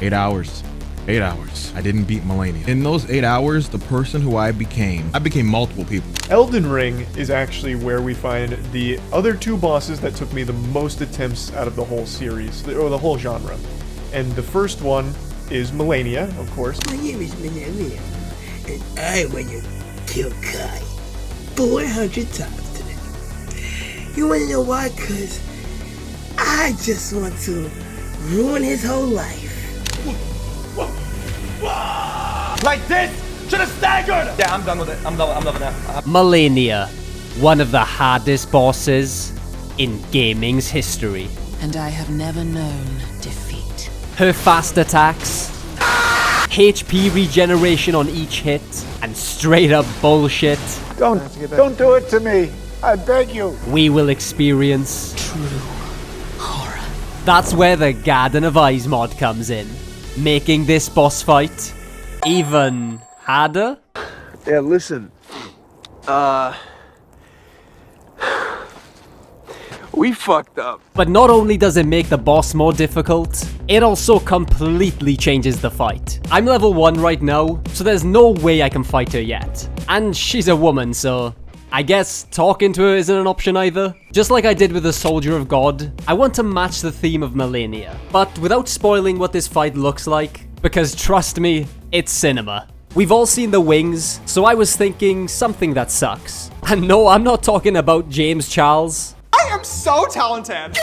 8 hours. 8 hours. I didn't beat Malenia. In those 8 hours, the person who I became multiple people. Elden Ring is actually where we find the other two bosses that took me the most attempts out of the whole series, or the whole genre. And the first one is Malenia, of course. My name is Malenia, and I want to kill Kai 400 times today. You wanna know why? Cause I just want to ruin his whole life. Like this? Should have staggered! Yeah, I'm done with it. I'm done with that. Malenia, one of the hardest bosses in gaming's history. And I have never known defeat. Her fast attacks, HP regeneration on each hit, and straight up bullshit. Don't do it to me. I beg you. We will experience True horror. That's where the Garden of Eyes mod comes in, making this boss fight even harder. Yeah, listen. We fucked up. But not only does it make the boss more difficult, it also completely changes the fight. I'm level 1 right now, so there's no way I can fight her yet. And she's a woman, so I guess talking to her isn't an option either. Just like I did with the Soldier of God, I want to match the theme of Malenia, but without spoiling what this fight looks like, because trust me, it's cinema. We've all seen the wings, so I was thinking something that sucks. And no, I'm not talking about James Charles. I am so talented!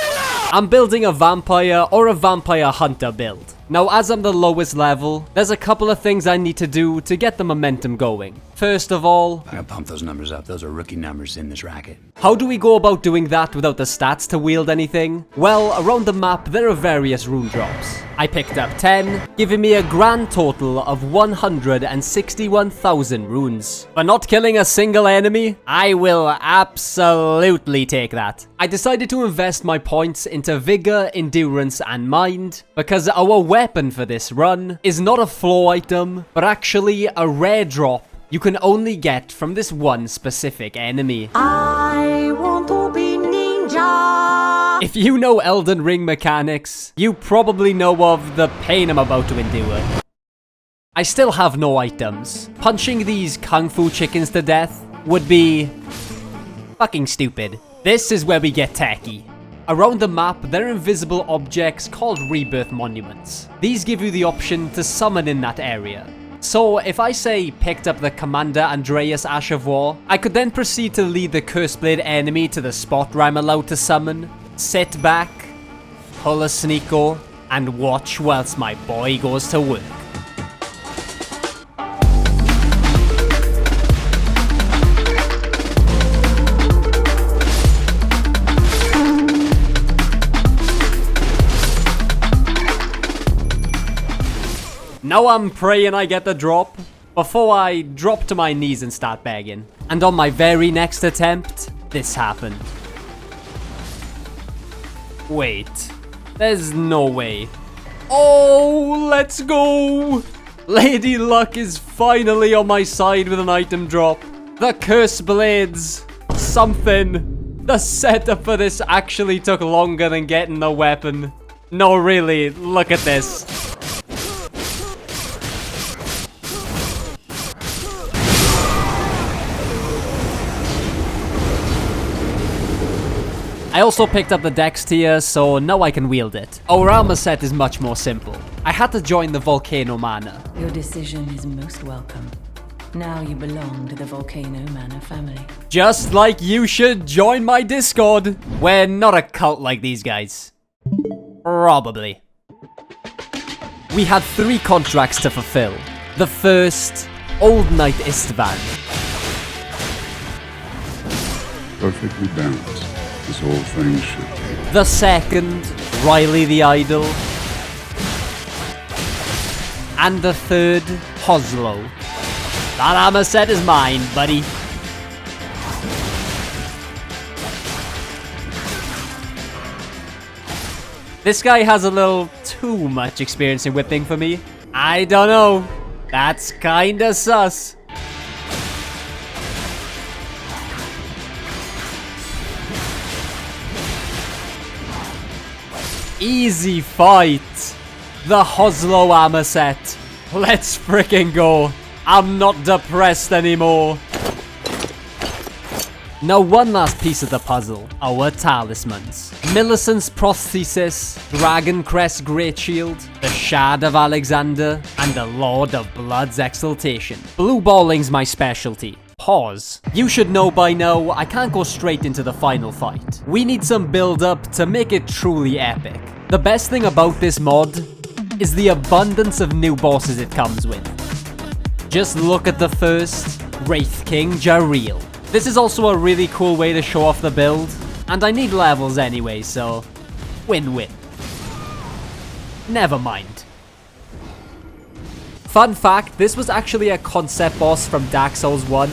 I'm building a vampire or a vampire hunter build. Now, as I'm the lowest level, there's a couple of things I need to do to get the momentum going. First of all, I gotta pump those numbers up. Those are rookie numbers in this racket. how do we go about doing that without the stats to wield anything? Well, around the map, there are various rune drops. I picked up 10, giving me a grand total of 161,000 runes. For not killing a single enemy, I will absolutely take that. I decided to invest my points into vigor, endurance, and mind, because our weapon for this run is not a floor item, but actually a rare drop you can only get from this one specific enemy. I want to be ninja. If you know Elden Ring mechanics, you probably know of the pain I'm about to endure. I still have no items. Punching these kung fu chickens to death would be fucking stupid. This is where we get techie. Around the map, there are invisible objects called rebirth monuments. These give you the option to summon in that area. So if I say picked up the Commander Andreas Ash of War, I could then proceed to lead the Curseblade enemy to the spot where I'm allowed to summon, sit back, pull a sneako, and watch whilst my boy goes to work. Now I'm praying I get the drop before I drop to my knees and start begging. And on my very next attempt, this happened. Wait, there's no way. Oh, let's go! Lady Luck is finally on my side with an item drop. The Curse Blades. Something. The setup for this actually took longer than getting the weapon. No, really, look at this. I also picked up the Dex tier, so now I can wield it. Our armor set is much more simple. I had to join the Volcano Manor. Your decision is most welcome. Now you belong to the Volcano Manor family. Just like you should join my Discord. We're not a cult like these guys. Probably. We had 3 contracts to fulfill. The first, Old Knight Istvan. Perfectly balanced. This whole thing should be. The second, Riley the Idol. And the third, Hoslo. That armor set is mine, buddy. This guy has a little too much experience in whipping for me. I don't know. That's kinda sus. Easy fight. The Hoslo armor set. Let's fricking go. I'm not depressed anymore. Now one last piece of the puzzle, our talismans. Millicent's prosthesis, Dragon Crest Great Shield, the Shard of Alexander, and the Lord of Blood's Exaltation. Blue balling's my specialty. Pause. You should know by now, I can't go straight into the final fight. We need some build up to make it truly epic. The best thing about this mod is the abundance of new bosses it comes with. Just look at the first, Wraith King Jareel. This is also a really cool way to show off the build, and I need levels anyway, so win-win. Never mind. Fun fact, this was actually a concept boss from Dark Souls 1.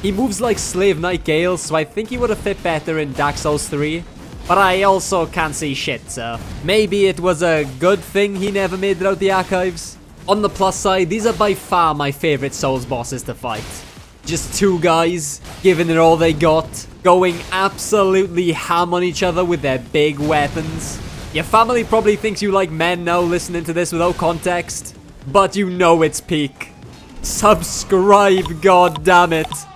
He moves like Slave Knight Gale, so I think he would have fit better in Dark Souls 3. But I also can't see shit, so maybe it was a good thing he never made it out the archives. On the plus side, these are by far my favorite Souls bosses to fight. Just two guys, giving it all they got, going absolutely ham on each other with their big weapons. Your family probably thinks you like men now listening to this without context, but you know it's peak. Subscribe, goddammit.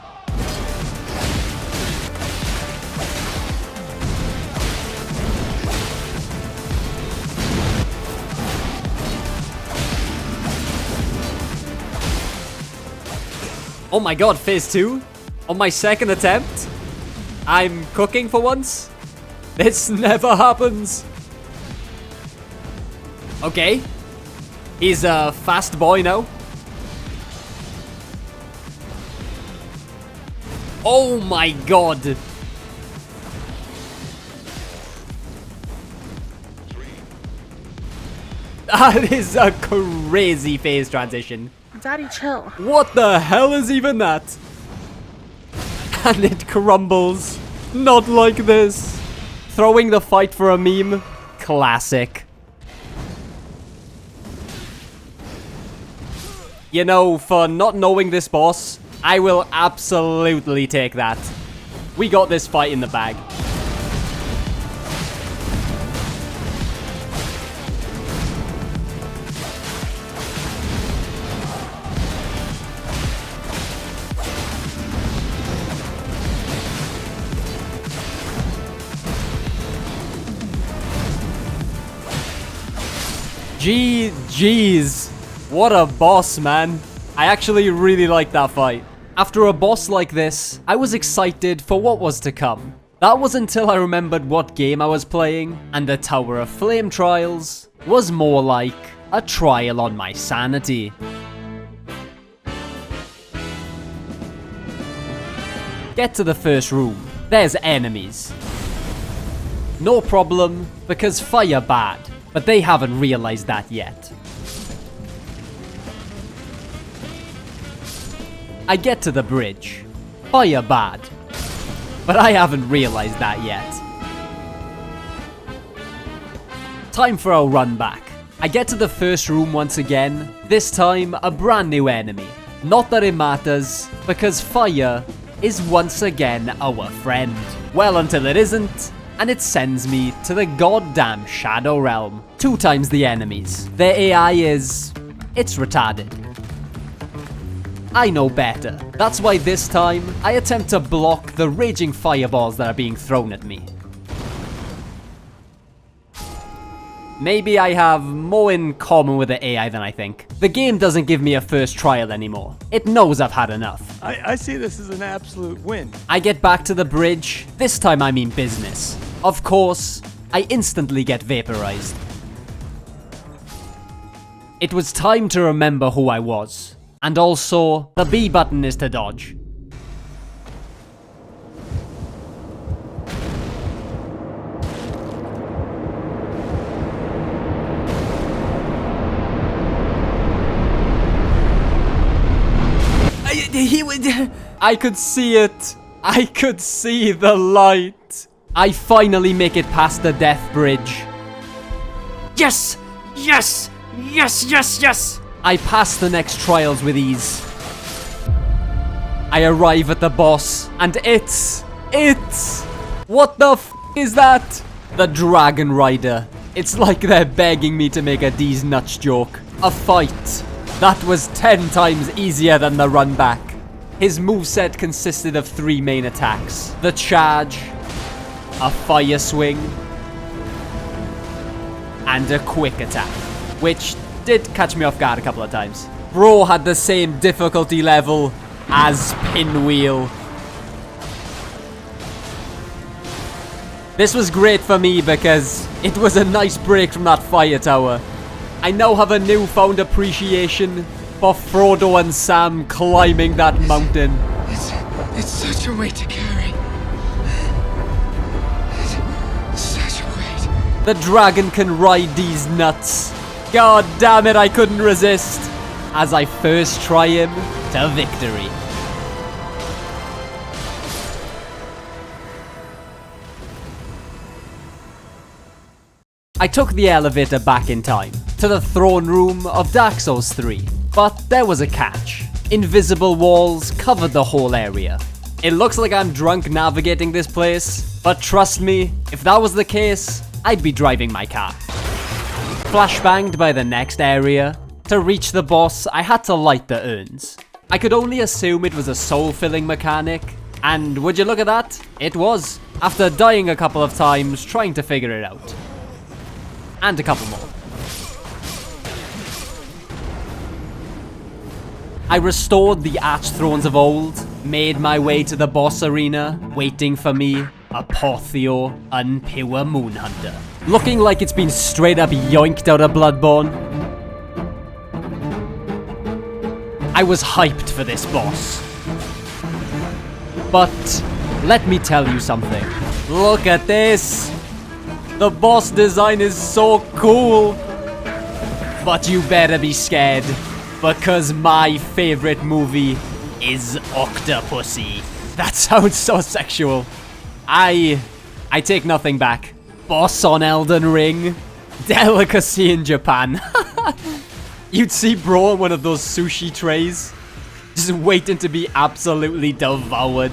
Oh my god, phase 2? On my second attempt? I'm cooking for once? This never happens. Okay. He's a fast boy now. Oh my god. That is a crazy phase transition. Daddy, chill. What the hell is even that? And it crumbles. Not like this. Throwing the fight for a meme. Classic. You know, for not knowing this boss, I will absolutely take that. We got this fight in the bag. Jeez, what a boss, man. I actually really like that fight. After a boss like this, I was excited for what was to come. That was until I remembered what game I was playing, and the Tower of Flame Trials was more like a trial on my sanity. Get to the first room. There's enemies. No problem, because fire bad. But they haven't realized that yet. I get to the bridge. Fire bad. But I haven't realized that yet. Time for a run back. I get to the first room once again, this time a brand new enemy. Not that it matters, because fire is once again our friend. Well, until it isn't. And it sends me to the goddamn Shadow Realm. 2 times the enemies. Their AI is... it's retarded. I know better. That's why this time, I attempt to block the raging fireballs that are being thrown at me. Maybe I have more in common with the AI than I think. The game doesn't give me a first trial anymore. It knows I've had enough. I see this as an absolute win. I get back to the bridge. This time I mean business. Of course, I instantly get vaporized. It was time to remember who I was. And also, the B button is to dodge. I could see it. I could see the light. I finally make it past the death bridge. Yes! Yes! Yes, yes, yes! I pass the next trials with ease. I arrive at the boss, and it's... what the f is that? The Dragon Rider. It's like they're begging me to make a D's nuts joke. A fight that was 10 times easier than the run back. His moveset consisted of 3 main attacks. The charge, a fire swing, and a quick attack, which did catch me off guard a couple of times. Bro had the same difficulty level as Pinwheel. This was great for me because it was a nice break from that fire tower. I now have a newfound appreciation for Frodo and Sam climbing that mountain. It's such a weight to carry. It's such a weight. The dragon can ride these nuts. God damn it, I couldn't resist. As I first try him to victory. I took the elevator back in time, to the throne room of Dark Souls 3. But there was a catch. Invisible walls covered the whole area. It looks like I'm drunk navigating this place, but trust me, if that was the case, I'd be driving my car. Flashbanged by the next area. To reach the boss, I had to light the urns. I could only assume it was a soul-filling mechanic, and would you look at that? It was, after dying a couple of times trying to figure it out. And a couple more. I restored the arch-thrones of old, made my way to the boss arena, waiting for me, Apothio, Unpure Moonhunter. Looking like it's been straight up yoinked out of Bloodborne. I was hyped for this boss. But let me tell you something. Look at this! The boss design is so cool! But you better be scared, because my favorite movie is Octopussy. That sounds so sexual. I take nothing back. Boss on Elden Ring. Delicacy in Japan. You'd see bro on one of those sushi trays, just waiting to be absolutely devoured.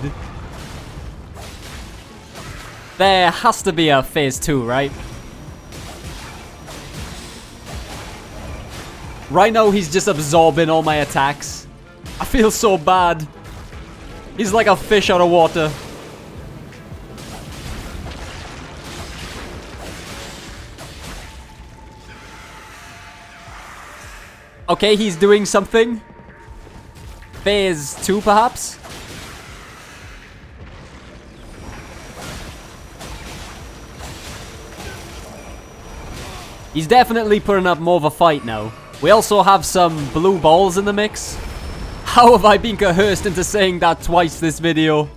There has to be a phase 2, right? Right now he's just absorbing all my attacks. I feel so bad. He's like a fish out of water. Okay, he's doing something. Phase 2, perhaps? He's definitely putting up more of a fight now. We also have some blue balls in the mix. How have I been coerced into saying that twice this video?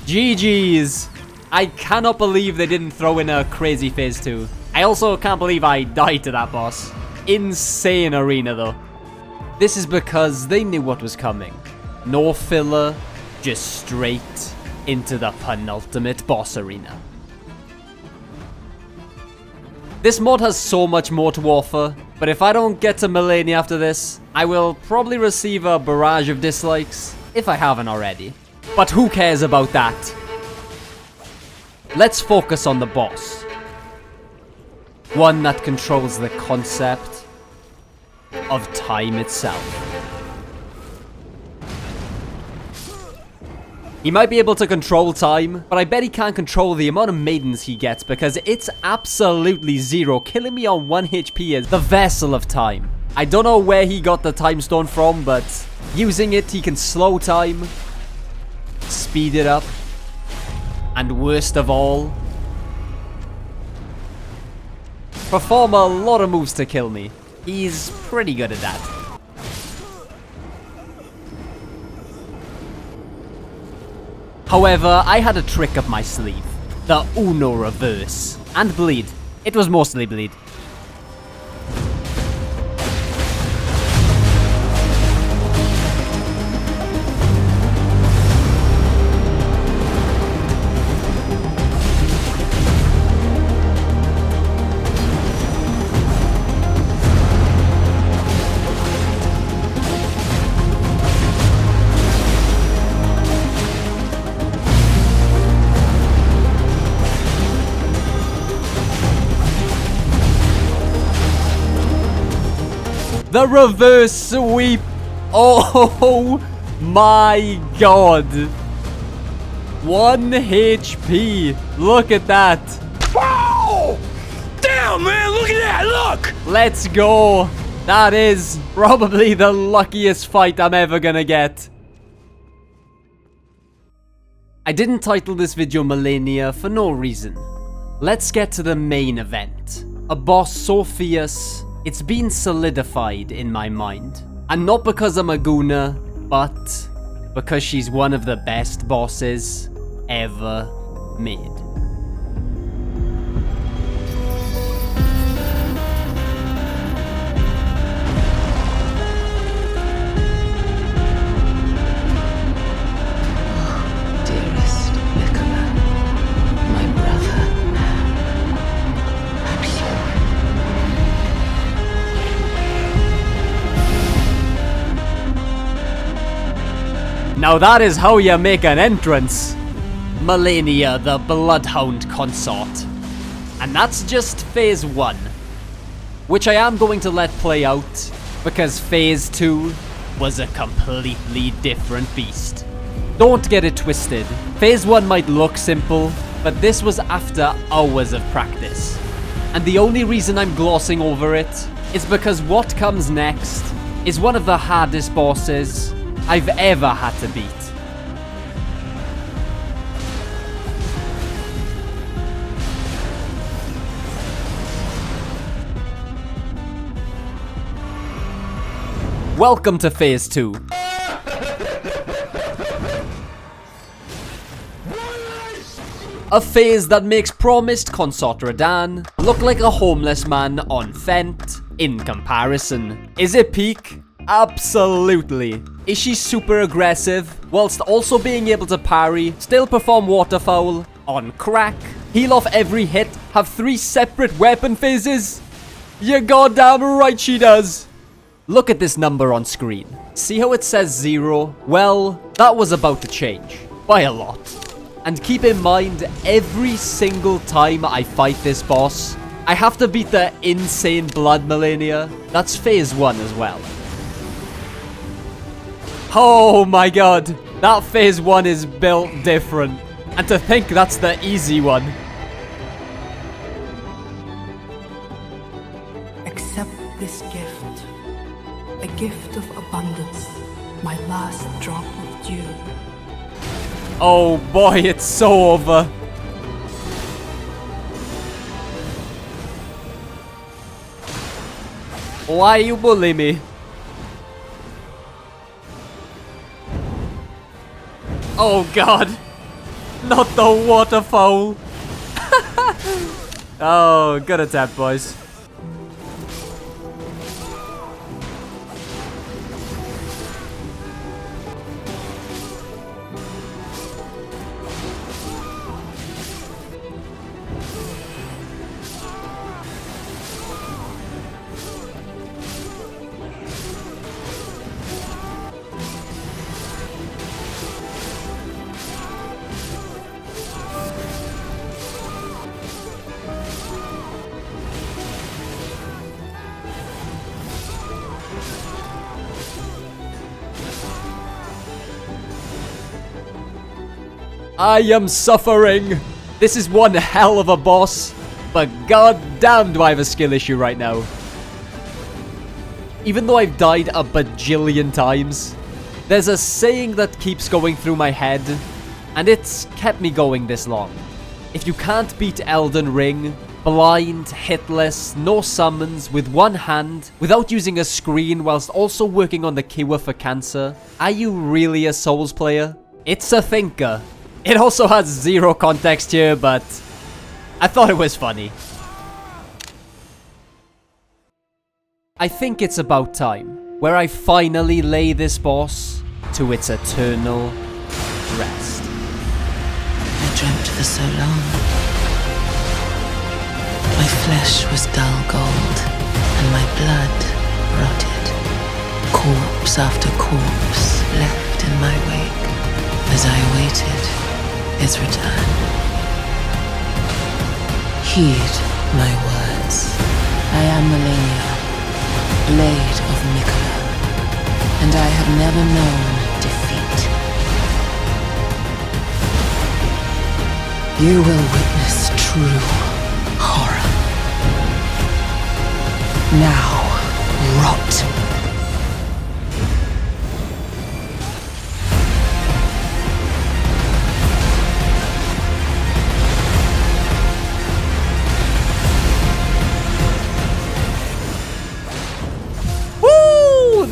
GG's. I cannot believe they didn't throw in a crazy phase 2. I also can't believe I died to that boss. Insane arena though. This is because they knew what was coming. No filler, just straight into the penultimate boss arena. This mod has so much more to offer, but if I don't get to Malenia after this, I will probably receive a barrage of dislikes, if I haven't already. But who cares about that? Let's focus on the boss. One that controls the concept of time itself. He might be able to control time, but I bet he can't control the amount of maidens he gets because it's absolutely zero. Killing me on 1 HP is the vessel of time. I don't know where he got the time stone from, but using it, he can slow time, speed it up, and worst of all, perform a lot of moves to kill me. He's pretty good at that. However, I had a trick up my sleeve. The Uno reverse. And bleed. It was mostly bleed. The reverse sweep. Oh my god. 1 HP. Look at that. Whoa! Damn, man, look at that, look! Let's go. That is probably the luckiest fight I'm ever gonna get. I didn't title this video Malenia for no reason. Let's get to the main event. A boss so fierce, it's been solidified in my mind. And not because I'm a gooner, but because she's one of the best bosses ever made. Dearest Miquella, my brother, Now that is how you make an entrance. Malenia, the Bloodhound Consort. And that's just phase 1. Which I am going to let play out, because phase 2 was a completely different beast. Don't get it twisted. Phase 1 might look simple, but this was after hours of practice. And the only reason I'm glossing over it is because what comes next is one of the hardest bosses I've ever had to beat. Welcome to phase 2. A phase that makes promised Consort Radahn look like a homeless man on Fent in comparison. Is it peak? Absolutely. Is she super aggressive, whilst also being able to parry, still perform waterfowl, on crack, heal off every hit, have 3 separate weapon phases? You're goddamn right she does. Look at this number on screen. See how it says 0? Well, that was about to change. By a lot. And keep in mind, every single time I fight this boss, I have to beat the insane blood Malenia. That's phase 1 as well. Oh my god, that phase 1 is built different. And to think that's the easy one. Accept this gift. A gift of abundance. My last drop of dew. Oh boy, it's so over. Why you bully me? Oh god. Not the waterfowl. Oh, good attempt, boys. I am suffering. This is one hell of a boss, but goddamn do I have a skill issue right now. Even though I've died a bajillion times, there's a saying that keeps going through my head, and it's kept me going this long. If you can't beat Elden Ring, blind, hitless, no summons, with one hand, without using a screen whilst also working on the cure for cancer, are you really a Souls player? It's a thinker. It also has 0 context here, but I thought it was funny. I think it's about time, where I finally lay this boss to its eternal rest. I dreamt for so long. My flesh was dull gold, and my blood rotted. Corpse after corpse left in my wake, as I awaited his return. Heed my words. I am Malenia, Blade of Miquella, and I have never known defeat. You will witness true horror. Now, rot.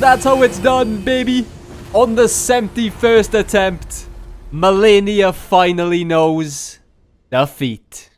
That's how it's done, baby. On the 71st attempt, Malenia finally knows defeat.